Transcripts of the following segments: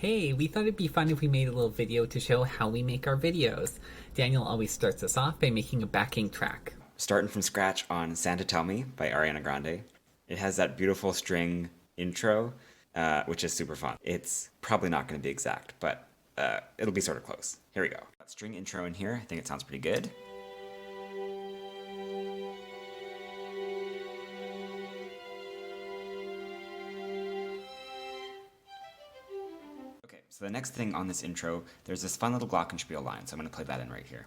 Hey, we thought it'd be fun if we made a little video to show how we make our videos. Daniel always starts us off by making a backing track. Starting from scratch on Santa Tell Me by Ariana Grande. It has that beautiful string intro, which is super fun. It's probably not going to be exact, but it'll be sort of close. Here we go. Got string intro in here. I think it sounds pretty good. Okay, so the next thing on this intro, there's this fun little glockenspiel line, so I'm going to play that in right here.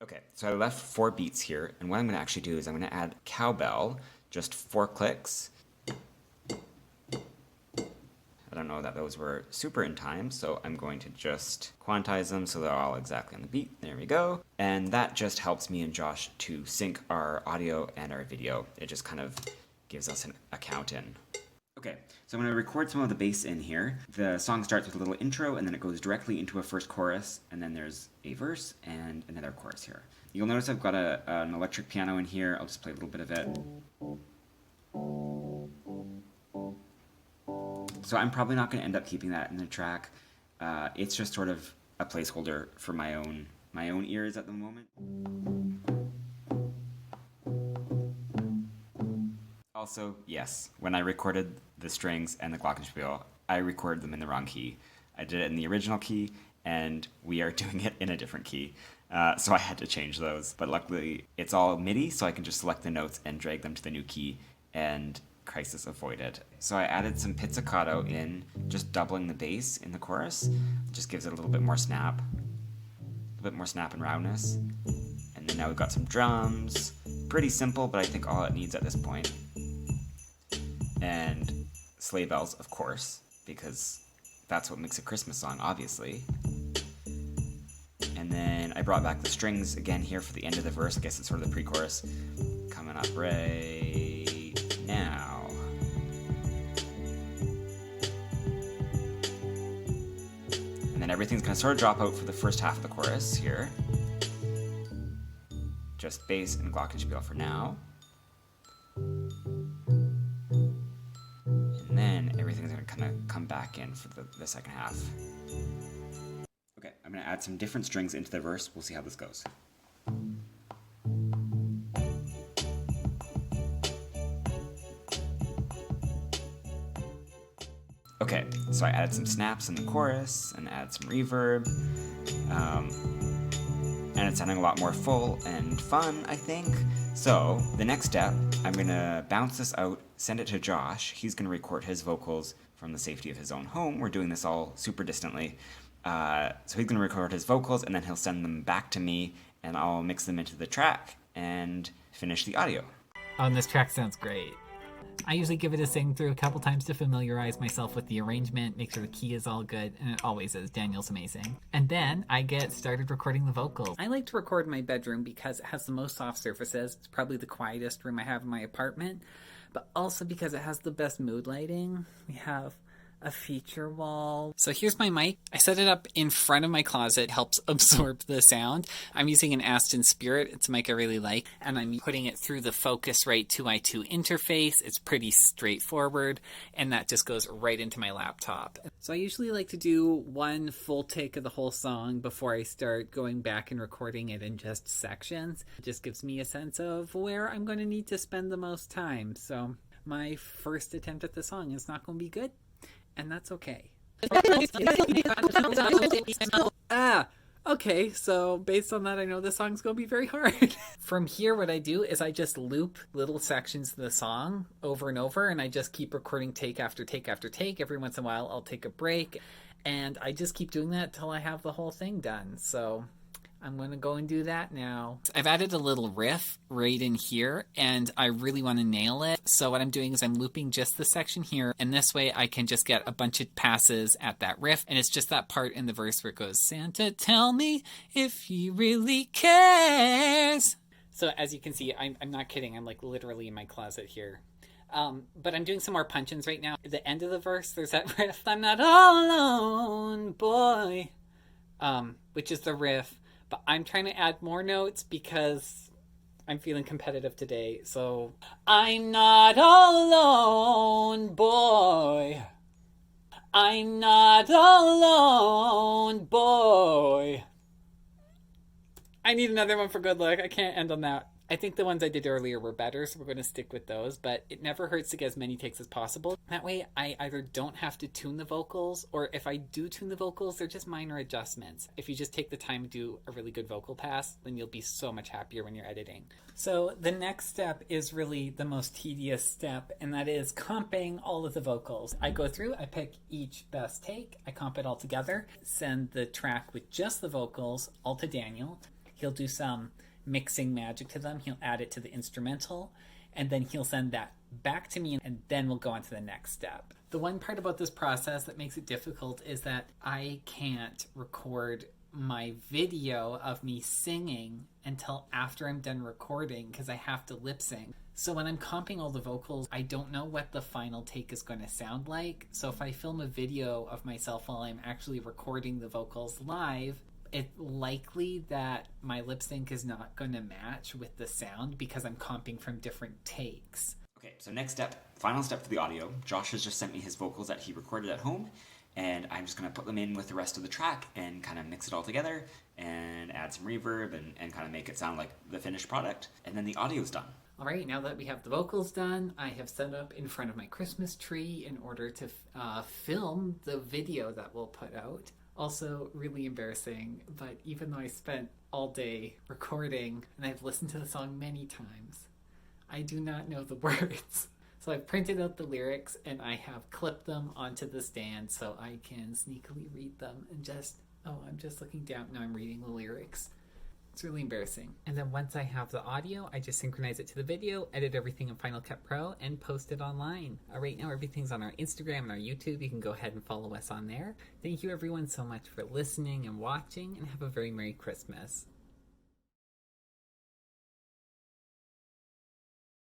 Okay, so I left 4 beats here, and what I'm going to actually do is I'm going to add cowbell, just 4 clicks. I don't know that those were super in time, so I'm going to just quantize them so they're all exactly on the beat. There we go. And that just helps me and Josh to sync our audio and our video. It just kind of gives us a count in. Okay, so I'm going to record some of the bass in here. The song starts with a little intro, and then it goes directly into a first chorus, and then there's a verse and another chorus here. You'll notice I've got an electric piano in here. I'll just play a little bit of it. So I'm probably not going to end up keeping that in the track. It's just sort of a placeholder for my own ears at the moment. Also, yes, when I recorded the strings and the glockenspiel, I recorded them in the wrong key. I did it in the original key, and we are doing it in a different key. So I had to change those. But luckily, it's all MIDI, so I can just select the notes and drag them to the new key, and crisis avoided. So I added some pizzicato in, just doubling the bass in the chorus. It just gives it a little bit more snap. A little bit more snap and roundness. And then now we've got some drums. Pretty simple, but I think all it needs at this point. And sleigh bells, of course, because that's what makes a Christmas song, obviously. And then I brought back the strings again here for the end of the verse. I guess it's sort of the pre-chorus. Coming up right now. And then everything's going to sort of drop out for the first half of the chorus here. Just bass and glockenspiel for now. And then everything's going to kind of come back in for the second half. Okay, I'm going to add some different strings into the verse. We'll see how this goes. Okay, so I added some snaps in the chorus and added some reverb. And it's sounding a lot more full and fun, I think. So, the next step, I'm going to bounce this out, send it to Josh. He's going to record his vocals from the safety of his own home. We're doing this all super distantly. So he's going to record his vocals, and then he'll send them back to me, and I'll mix them into the track and finish the audio. Oh, and this track sounds great. I usually give it a sing through a couple times to familiarize myself with the arrangement, make sure the key is all good, and it always is. Daniel's amazing. And then I get started recording the vocals. I like to record in my bedroom because it has the most soft surfaces. It's probably the quietest room I have in my apartment, but also because it has the best mood lighting. We have a feature wall. So here's my mic. I set it up in front of my closet. It helps absorb the sound. I'm using an Aston Spirit. It's a mic I really like. And I'm putting it through the Focusrite 2i2 interface. It's pretty straightforward. And that just goes right into my laptop. So I usually like to do one full take of the whole song before I start going back and recording it in just sections. It just gives me a sense of where I'm going to need to spend the most time. So my first attempt at the song is not going to be good. And that's okay. Okay, so based on that, I know this song's gonna be very hard. From here, what I do is I just loop little sections of the song over and over, and I just keep recording take after take after take. Every once in a while, I'll take a break, and I just keep doing that till I have the whole thing done. So I'm going to go and do that now. I've added a little riff right in here, and I really want to nail it. So what I'm doing is I'm looping just the section here, and this way I can just get a bunch of passes at that riff, and it's just that part in the verse where it goes, Santa, tell me if he really cares. So as you can see, I'm not kidding. I'm like literally in my closet here. But I'm doing some more punch-ins right now. At the end of the verse, there's that riff, I'm not all alone, boy, which is the riff. But I'm trying to add more notes because I'm feeling competitive today, so I'm not alone, boy. I'm not alone, boy. I need another one for good luck. I can't end on that. I think the ones I did earlier were better, so we're going to stick with those, but it never hurts to get as many takes as possible. That way, I either don't have to tune the vocals, or if I do tune the vocals, they're just minor adjustments. If you just take the time to do a really good vocal pass, then you'll be so much happier when you're editing. So the next step is really the most tedious step, and that is comping all of the vocals. I go through, I pick each best take, I comp it all together, send the track with just the vocals all to Daniel. He'll do some mixing magic to them. He'll add it to the instrumental, and then he'll send that back to me, and then we'll go on to the next step. The one part about this process that makes it difficult is that I can't record my video of me singing until after I'm done recording because I have to lip sync. So when I'm comping all the vocals, I don't know what the final take is going to sound like. So if I film a video of myself while I'm actually recording the vocals live, it's likely that my lip sync is not going to match with the sound because I'm comping from different takes. Okay, so next step, final step for the audio. Josh has just sent me his vocals that he recorded at home, and I'm just going to put them in with the rest of the track and kind of mix it all together and add some reverb and kind of make it sound like the finished product. And then the audio's done. All right, now that we have the vocals done, I have set up in front of my Christmas tree in order to film the video that we'll put out. Also, really embarrassing, but even though I spent all day recording and I've listened to the song many times, I do not know the words. So I've printed out the lyrics and I have clipped them onto the stand so I can sneakily read them and I'm just looking down. Now I'm reading the lyrics. It's really embarrassing. And then once I have the audio, I just synchronize it to the video, edit everything in Final Cut Pro, and post it online. Right now, everything's on our Instagram and our YouTube. You can go ahead and follow us on there. Thank you everyone so much for listening and watching, and have a very Merry Christmas.